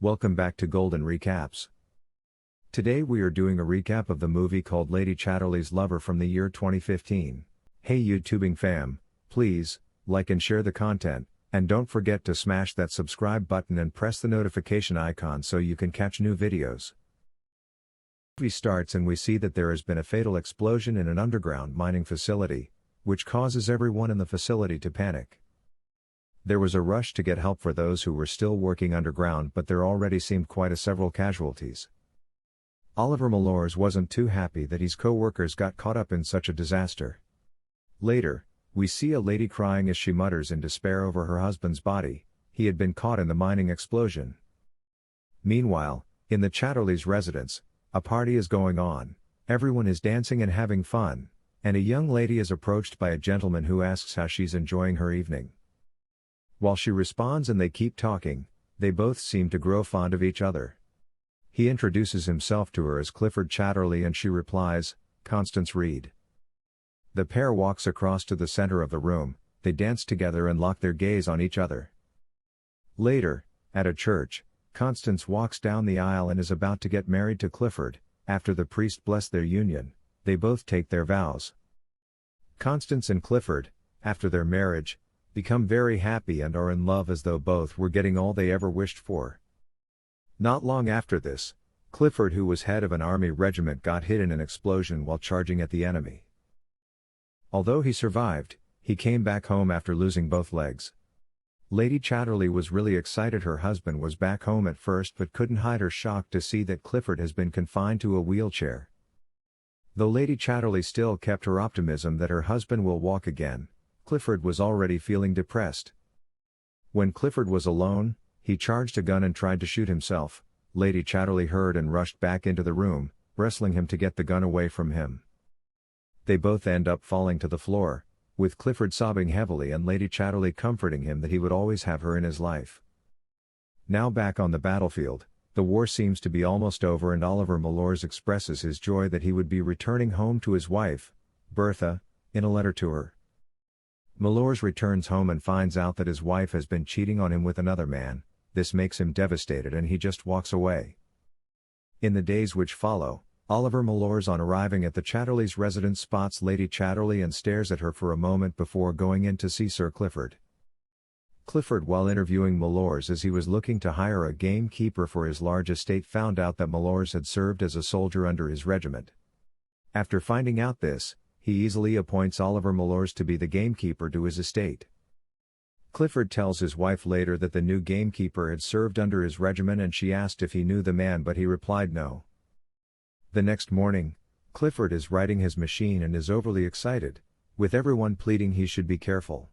Welcome back to Golden Recaps. Today we are doing a recap of the movie called Lady Chatterley's Lover from the year 2015. Hey YouTubing fam, please, like and share the content, and don't forget to smash that subscribe button and press the notification icon so you can catch new videos. The movie starts and we see that there has been a fatal explosion in an underground mining facility, which causes everyone in the facility to panic. There was a rush to get help for those who were still working underground, but there already seemed quite a several casualties. Oliver Mallours wasn't too happy that his co-workers got caught up in such a disaster. Later, we see a lady crying as she mutters in despair over her husband's body. He had been caught in the mining explosion. Meanwhile, in the Chatterley's residence, a party is going on, everyone is dancing and having fun, and a young lady is approached by a gentleman who asks how she's enjoying her evening. While she responds and they keep talking, they both seem to grow fond of each other. He introduces himself to her as Clifford Chatterley and she replies, Constance Reed. The pair walks across to the center of the room, they dance together and lock their gaze on each other. Later, at a church, Constance walks down the aisle and is about to get married to Clifford. After the priest blessed their union, they both take their vows. Constance and Clifford, after their marriage, become very happy and are in love as though both were getting all they ever wished for. Not long after this, Clifford, who was head of an army regiment, got hit in an explosion while charging at the enemy. Although he survived, he came back home after losing both legs. Lady Chatterley was really excited her husband was back home at first, but couldn't hide her shock to see that Clifford has been confined to a wheelchair. Though Lady Chatterley still kept her optimism that her husband will walk again, Clifford was already feeling depressed. When Clifford was alone, he charged a gun and tried to shoot himself. Lady Chatterley heard and rushed back into the room, wrestling him to get the gun away from him. They both end up falling to the floor, with Clifford sobbing heavily and Lady Chatterley comforting him that he would always have her in his life. Now back on the battlefield, the war seems to be almost over and Oliver Mallours expresses his joy that he would be returning home to his wife, Bertha, in a letter to her. Mallours returns home and finds out that his wife has been cheating on him with another man. This makes him devastated and he just walks away. In the days which follow, Oliver Mallours, on arriving at the Chatterley's residence, spots Lady Chatterley and stares at her for a moment before going in to see Sir Clifford. Clifford, while interviewing Mallours as he was looking to hire a gamekeeper for his large estate, found out that Mallours had served as a soldier under his regiment. After finding out this, he easily appoints Oliver Mallours to be the gamekeeper to his estate. Clifford tells his wife later that the new gamekeeper had served under his regiment and she asked if he knew the man, but he replied no. The next morning, Clifford is riding his machine and is overly excited, with everyone pleading he should be careful.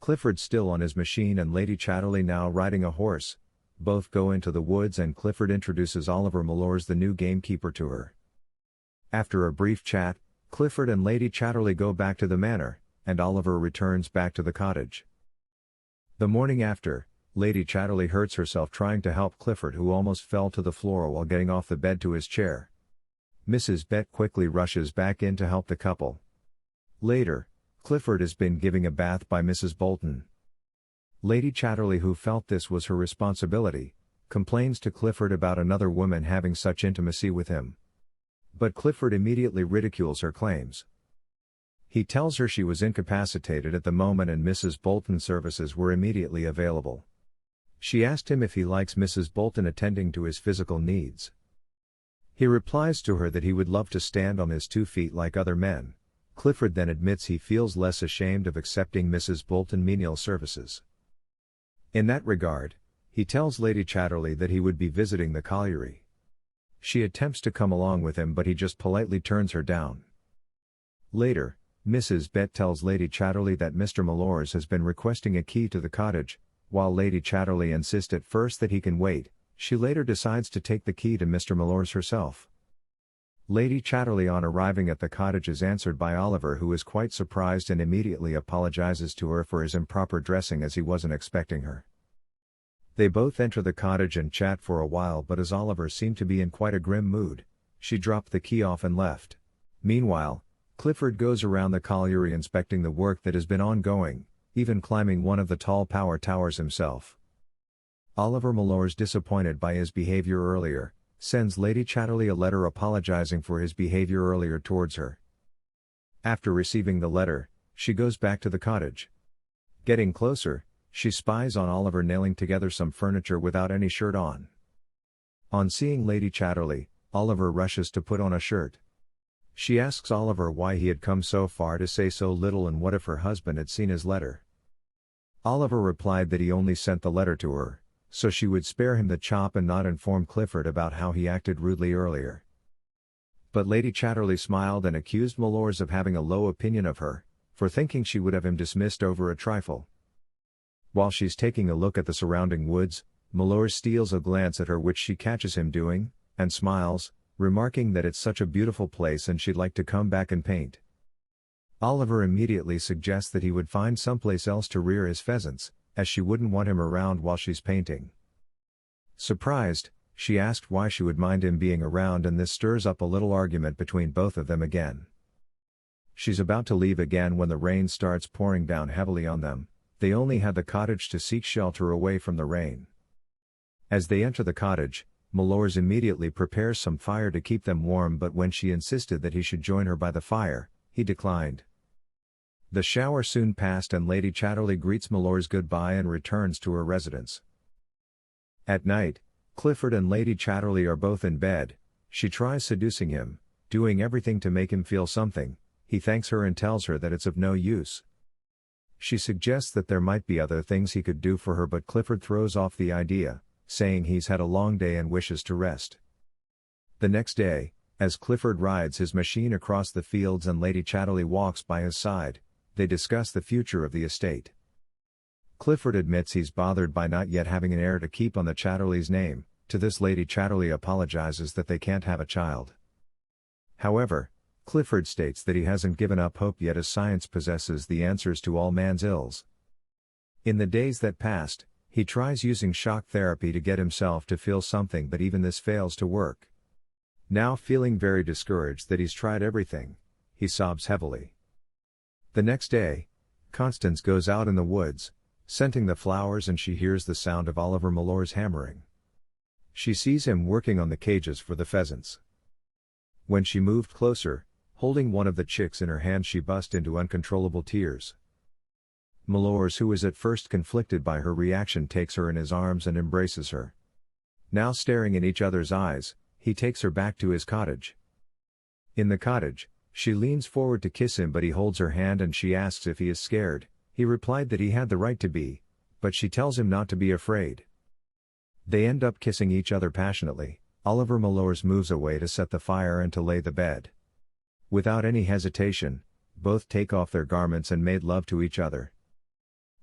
Clifford still on his machine and Lady Chatterley now riding a horse. Both go into the woods and Clifford introduces Oliver Mallours, the new gamekeeper, to her. After a brief chat, Clifford and Lady Chatterley go back to the manor, and Oliver returns back to the cottage. The morning after, Lady Chatterley hurts herself trying to help Clifford, who almost fell to the floor while getting off the bed to his chair. Mrs. Bett quickly rushes back in to help the couple. Later, Clifford has been given a bath by Mrs. Bolton. Lady Chatterley, who felt this was her responsibility, complains to Clifford about another woman having such intimacy with him. But Clifford immediately ridicules her claims. He tells her she was incapacitated at the moment and Mrs. Bolton's services were immediately available. She asked him if he likes Mrs. Bolton attending to his physical needs. He replies to her that he would love to stand on his 2 feet like other men. Clifford then admits he feels less ashamed of accepting Mrs. Bolton's menial services. In that regard, he tells Lady Chatterley that he would be visiting the colliery. She attempts to come along with him, but he just politely turns her down. Later, Mrs. Bett tells Lady Chatterley that Mr. Mallours has been requesting a key to the cottage. While Lady Chatterley insists at first that he can wait, she later decides to take the key to Mr. Mallours herself. Lady Chatterley, on arriving at the cottage, is answered by Oliver, who is quite surprised and immediately apologizes to her for his improper dressing as he wasn't expecting her. They both enter the cottage and chat for a while, but as Oliver seemed to be in quite a grim mood, she dropped the key off and left. Meanwhile, Clifford goes around the colliery inspecting the work that has been ongoing, even climbing one of the tall power towers himself. Oliver Mallours, disappointed by his behavior earlier, sends Lady Chatterley a letter apologizing for his behavior earlier towards her. After receiving the letter, she goes back to the cottage. Getting closer, she spies on Oliver nailing together some furniture without any shirt on. On seeing Lady Chatterley, Oliver rushes to put on a shirt. She asks Oliver why he had come so far to say so little and what if her husband had seen his letter. Oliver replied that he only sent the letter to her, so she would spare him the chop and not inform Clifford about how he acted rudely earlier. But Lady Chatterley smiled and accused Mallours of having a low opinion of her, for thinking she would have him dismissed over a trifle. While she's taking a look at the surrounding woods, Mallours steals a glance at her which she catches him doing, and smiles, remarking that it's such a beautiful place and she'd like to come back and paint. Oliver immediately suggests that he would find someplace else to rear his pheasants, as she wouldn't want him around while she's painting. Surprised, she asked why she would mind him being around, and this stirs up a little argument between both of them again. She's about to leave again when the rain starts pouring down heavily on them. They only had the cottage to seek shelter away from the rain. As they enter the cottage, Mallours immediately prepares some fire to keep them warm, but when she insisted that he should join her by the fire, he declined. The shower soon passed and Lady Chatterley greets Mallours goodbye and returns to her residence. At night, Clifford and Lady Chatterley are both in bed. She tries seducing him, doing everything to make him feel something. He thanks her and tells her that it's of no use. She suggests that there might be other things he could do for her, but Clifford throws off the idea, saying he's had a long day and wishes to rest. The next day, as Clifford rides his machine across the fields and Lady Chatterley walks by his side, they discuss the future of the estate. Clifford admits he's bothered by not yet having an heir to keep on the Chatterley's name. To this, Lady Chatterley apologizes that they can't have a child. However, Clifford states that he hasn't given up hope yet, as science possesses the answers to all man's ills. In the days that passed, he tries using shock therapy to get himself to feel something, but even this fails to work. Now feeling very discouraged that he's tried everything, he sobs heavily. The next day, Constance goes out in the woods, scenting the flowers, and she hears the sound of Oliver Mallours hammering. She sees him working on the cages for the pheasants. When she moved closer, holding one of the chicks in her hand, she burst into uncontrollable tears. Mallours, who is at first conflicted by her reaction, takes her in his arms and embraces her. Now staring in each other's eyes, he takes her back to his cottage. In the cottage, she leans forward to kiss him, but he holds her hand and she asks if he is scared. He replied that he had the right to be, but she tells him not to be afraid. They end up kissing each other passionately. Oliver Mallours moves away to set the fire and to lay the bed. Without any hesitation, both take off their garments and made love to each other.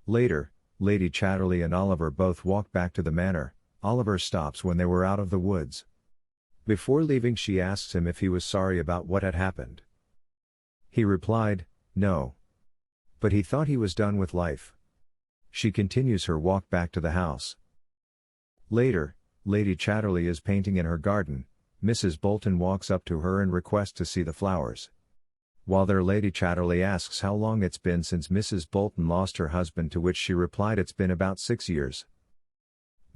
Later, Lady Chatterley and Oliver both walk back to the manor. Oliver stops when they were out of the woods. Before leaving, she asks him if he was sorry about what had happened. He replied, no. But he thought he was done with life. She continues her walk back to the house. Later, Lady Chatterley is painting in her garden. Mrs. Bolton walks up to her and requests to see the flowers. While there, Lady Chatterley asks how long it's been since Mrs. Bolton lost her husband, to which she replied it's been about 6 years.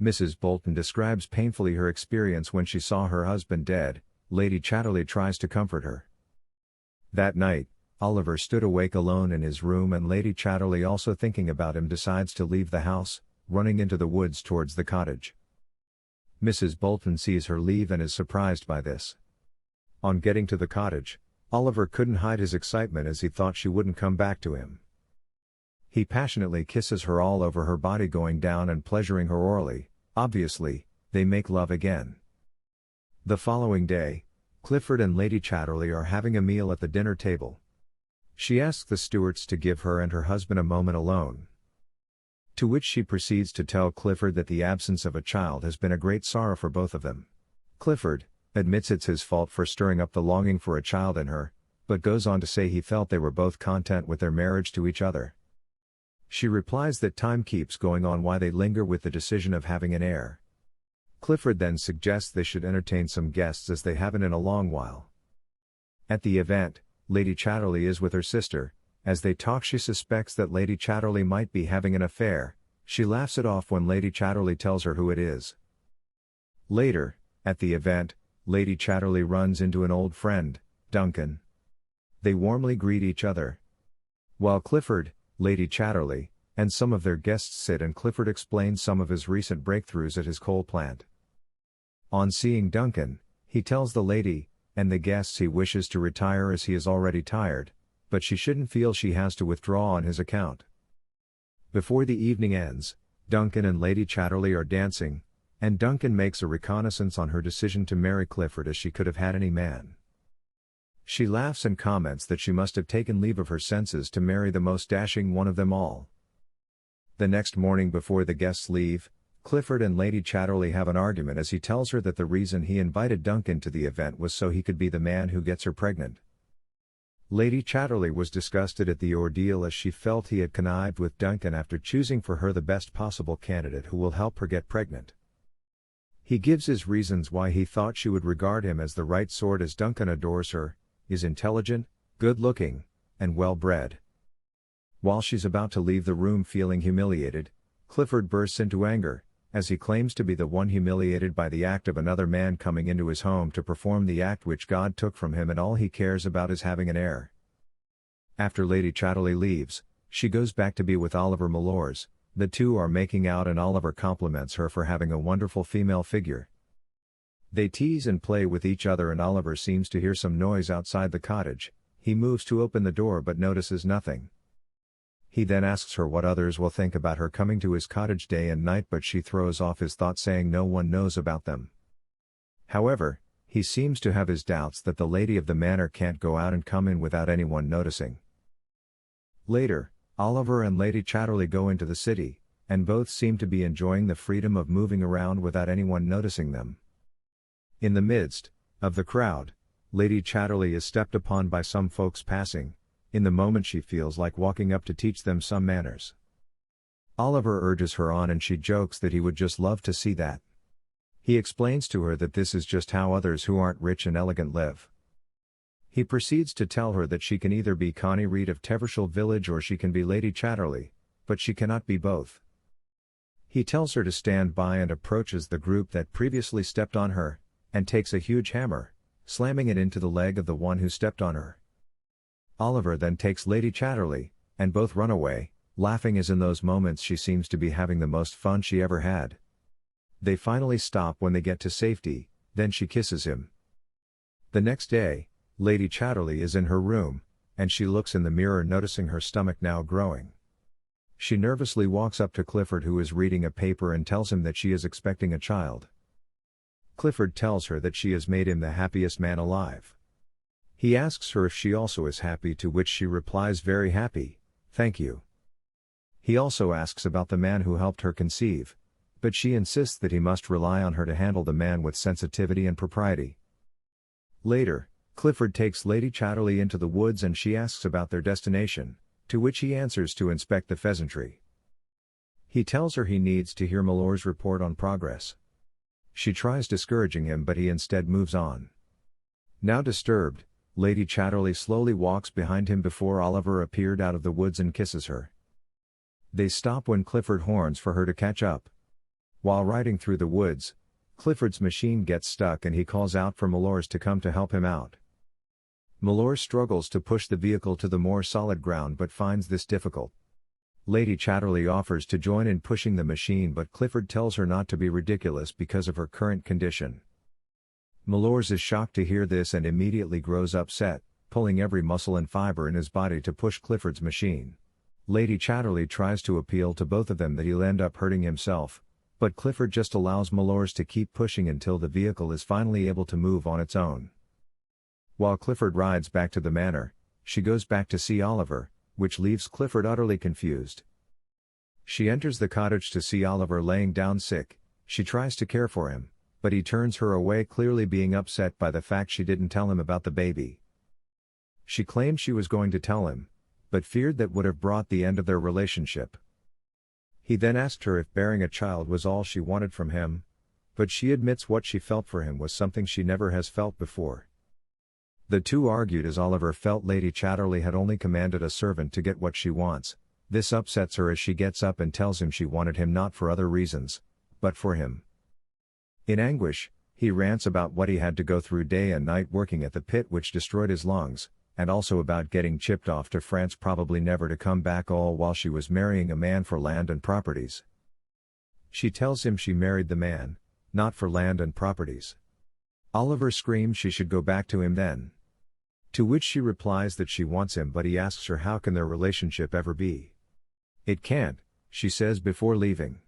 Mrs. Bolton describes painfully her experience when she saw her husband dead. Lady Chatterley tries to comfort her. That night, Oliver stood awake alone in his room, and Lady Chatterley, also thinking about him, decides to leave the house, running into the woods towards the cottage. Mrs. Bolton sees her leave and is surprised by this. On getting to the cottage, Oliver couldn't hide his excitement as he thought she wouldn't come back to him. He passionately kisses her all over her body, going down and pleasuring her orally. Obviously, they make love again. The following day, Clifford and Lady Chatterley are having a meal at the dinner table. She asks the stewards to give her and her husband a moment alone. To which she proceeds to tell Clifford that the absence of a child has been a great sorrow for both of them. Clifford admits it's his fault for stirring up the longing for a child in her, but goes on to say he felt they were both content with their marriage to each other. She replies that time keeps going on why they linger with the decision of having an heir. Clifford then suggests they should entertain some guests, as they haven't in a long while. At the event, Lady Chatterley is with her sister. As they talk, she suspects that Lady Chatterley might be having an affair, She laughs it off when Lady Chatterley tells her who it is. Later, at the event, Lady Chatterley runs into an old friend, Duncan. They warmly greet each other. While Clifford, Lady Chatterley, and some of their guests sit and Clifford explains some of his recent breakthroughs at his coal plant. On seeing Duncan, he tells the lady, and the guests he wishes to retire as he is already tired, but she shouldn't feel she has to withdraw on his account. Before the evening ends, Duncan and Lady Chatterley are dancing, and Duncan makes a reconnaissance on her decision to marry Clifford as she could have had any man. She laughs and comments that she must have taken leave of her senses to marry the most dashing one of them all. The next morning before the guests leave, Clifford and Lady Chatterley have an argument as he tells her that the reason he invited Duncan to the event was so he could be the man who gets her pregnant. Lady Chatterley was disgusted at the ordeal as she felt he had connived with Duncan after choosing for her the best possible candidate who will help her get pregnant. He gives his reasons why he thought she would regard him as the right sort as Duncan adores her, is intelligent, good-looking, and well-bred. While she's about to leave the room feeling humiliated, Clifford bursts into anger, as he claims to be the one humiliated by the act of another man coming into his home to perform the act which God took from him and all he cares about is having an heir. After Lady Chatterley leaves, she goes back to be with Oliver Mallours. The two are making out and Oliver compliments her for having a wonderful female figure. They tease and play with each other and Oliver seems to hear some noise outside the cottage. He moves to open the door but notices nothing. He then asks her what others will think about her coming to his cottage day and night, but she throws off his thought saying no one knows about them. However, he seems to have his doubts that the lady of the manor can't go out and come in without anyone noticing. Later, Oliver and Lady Chatterley go into the city, and both seem to be enjoying the freedom of moving around without anyone noticing them. In the midst of the crowd, Lady Chatterley is stepped upon by some folks passing. In the moment she feels like walking up to teach them some manners. Oliver urges her on and she jokes that he would just love to see that. He explains to her that this is just how others who aren't rich and elegant live. He proceeds to tell her that she can either be Connie Reed of Tevershall Village or she can be Lady Chatterley, but she cannot be both. He tells her to stand by and approaches the group that previously stepped on her, and takes a huge hammer, slamming it into the leg of the one who stepped on her. Oliver then takes Lady Chatterley, and both run away, laughing as in those moments she seems to be having the most fun she ever had. They finally stop when they get to safety, then she kisses him. The next day, Lady Chatterley is in her room, and she looks in the mirror noticing her stomach now growing. She nervously walks up to Clifford who is reading a paper and tells him that she is expecting a child. Clifford tells her that she has made him the happiest man alive. He asks her if she also is happy, to which she replies very happy, thank you. He also asks about the man who helped her conceive, but she insists that he must rely on her to handle the man with sensitivity and propriety. Later, Clifford takes Lady Chatterley into the woods and she asks about their destination, to which he answers to inspect the pheasantry. He tells her he needs to hear Mallours' report on progress. She tries discouraging him but he instead moves on. Now disturbed, Lady Chatterley slowly walks behind him before Oliver appeared out of the woods and kisses her. They stop when Clifford horns for her to catch up. While riding through the woods, Clifford's machine gets stuck and he calls out for Mallours to come to help him out. Mallours struggles to push the vehicle to the more solid ground but finds this difficult. Lady Chatterley offers to join in pushing the machine but Clifford tells her not to be ridiculous because of her current condition. Mallours is shocked to hear this and immediately grows upset, pulling every muscle and fiber in his body to push Clifford's machine. Lady Chatterley tries to appeal to both of them that he'll end up hurting himself, but Clifford just allows Mallours to keep pushing until the vehicle is finally able to move on its own. While Clifford rides back to the manor, she goes back to see Oliver, which leaves Clifford utterly confused. She enters the cottage to see Oliver laying down sick. She tries to care for him, but he turns her away, clearly being upset by the fact she didn't tell him about the baby. She claimed she was going to tell him, but feared that would have brought the end of their relationship. He then asked her if bearing a child was all she wanted from him, but she admits what she felt for him was something she never has felt before. The two argued as Oliver felt Lady Chatterley had only commanded a servant to get what she wants, This upsets her as she gets up and tells him she wanted him not for other reasons, but for him. In anguish, he rants about what he had to go through day and night working at the pit which destroyed his lungs, and also about getting chipped off to France probably never to come back, all while she was marrying a man for land and properties. She tells him she married the man, not for land and properties. Oliver screams she should go back to him then. To which she replies that she wants him, but he asks her how can their relationship ever be. It can't, she says before leaving.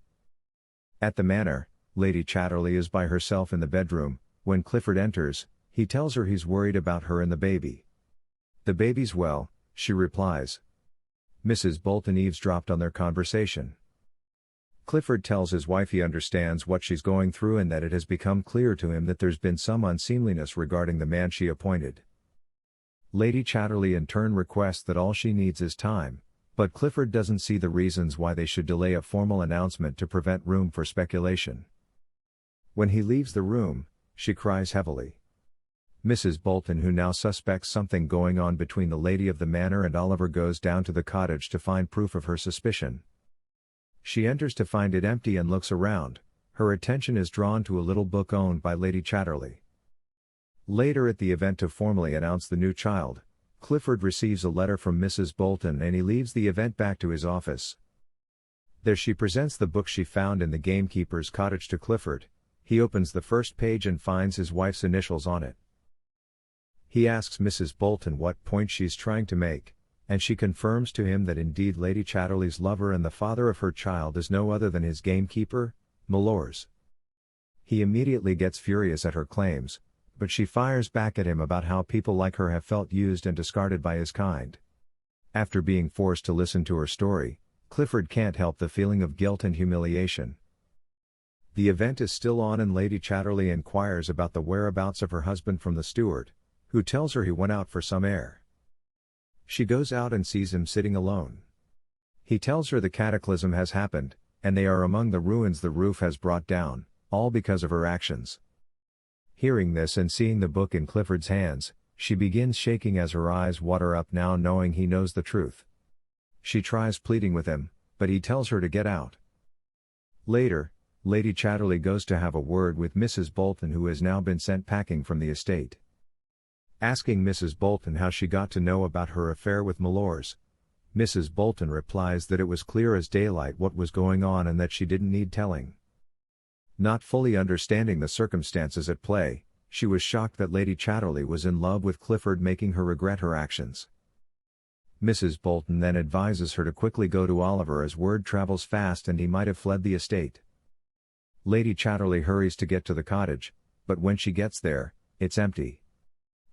At the manor, Lady Chatterley is by herself in the bedroom. When Clifford enters, he tells her he's worried about her and the baby. The baby's well, she replies. Mrs. Bolton eavesdropped on their conversation. Clifford tells his wife he understands what she's going through and that it has become clear to him that there's been some unseemliness regarding the man she appointed. Lady Chatterley in turn requests that all she needs is time, but Clifford doesn't see the reasons why they should delay a formal announcement to prevent room for speculation. When he leaves the room, she cries heavily. Mrs. Bolton, who now suspects something going on between the lady of the manor and Oliver, goes down to the cottage to find proof of her suspicion. She enters to find it empty and looks around. Her attention is drawn to a little book owned by Lady Chatterley. Later at the event to formally announce the new child, Clifford receives a letter from Mrs. Bolton and he leaves the event back to his office. There she presents the book she found in the gamekeeper's cottage to Clifford. He opens the first page and finds his wife's initials on it. He asks Mrs. Bolton what point she's trying to make, and she confirms to him that indeed Lady Chatterley's lover and the father of her child is no other than his gamekeeper, Malors. He immediately gets furious at her claims, but she fires back at him about how people like her have felt used and discarded by his kind. After being forced to listen to her story, Clifford can't help the feeling of guilt and humiliation. The event is still on and Lady Chatterley inquires about the whereabouts of her husband from the steward, who tells her he went out for some air. She goes out and sees him sitting alone. He tells her the cataclysm has happened, and they are among the ruins the roof has brought down, all because of her actions. Hearing this and seeing the book in Clifford's hands, she begins shaking as her eyes water up, now knowing he knows the truth. She tries pleading with him, but he tells her to get out. Later, Lady Chatterley goes to have a word with Mrs. Bolton, who has now been sent packing from the estate. Asking Mrs. Bolton how she got to know about her affair with Malors, Mrs. Bolton replies that it was clear as daylight what was going on and that she didn't need telling. Not fully understanding the circumstances at play, she was shocked that Lady Chatterley was in love with Clifford, making her regret her actions. Mrs. Bolton then advises her to quickly go to Oliver as word travels fast and he might have fled the estate. Lady Chatterley hurries to get to the cottage, but when she gets there, it's empty.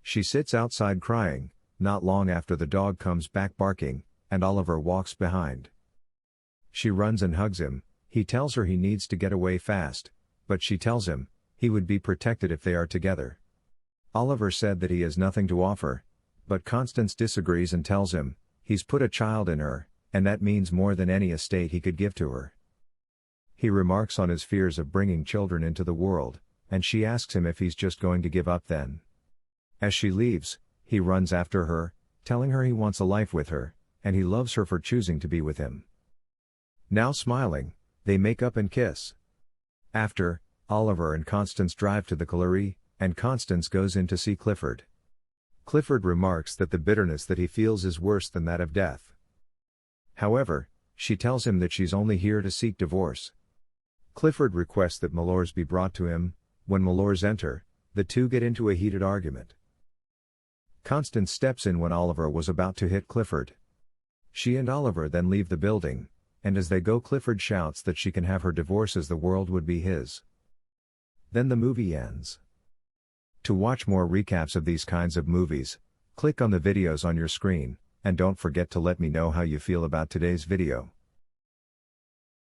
She sits outside crying. Not long after, the dog comes back barking, and Oliver walks behind. She runs and hugs him. He tells her he needs to get away fast, but she tells him he would be protected if they are together. Oliver said that he has nothing to offer, but Constance disagrees and tells him he's put a child in her, and that means more than any estate he could give to her. He remarks on his fears of bringing children into the world, and she asks him if he's just going to give up then. As she leaves, he runs after her, telling her he wants a life with her, and he loves her for choosing to be with him. Now smiling, they make up and kiss. After, Oliver and Constance drive to the colliery, and Constance goes in to see Clifford. Clifford remarks that the bitterness that he feels is worse than that of death. However, she tells him that she's only here to seek divorce. Clifford requests that Malors be brought to him. When Malors enter, the two get into a heated argument. Constance steps in when Oliver was about to hit Clifford. She and Oliver then leave the building, and as they go, Clifford shouts that she can have her divorce as the world would be his. Then the movie ends. To watch more recaps of these kinds of movies, click on the videos on your screen, and don't forget to let me know how you feel about today's video.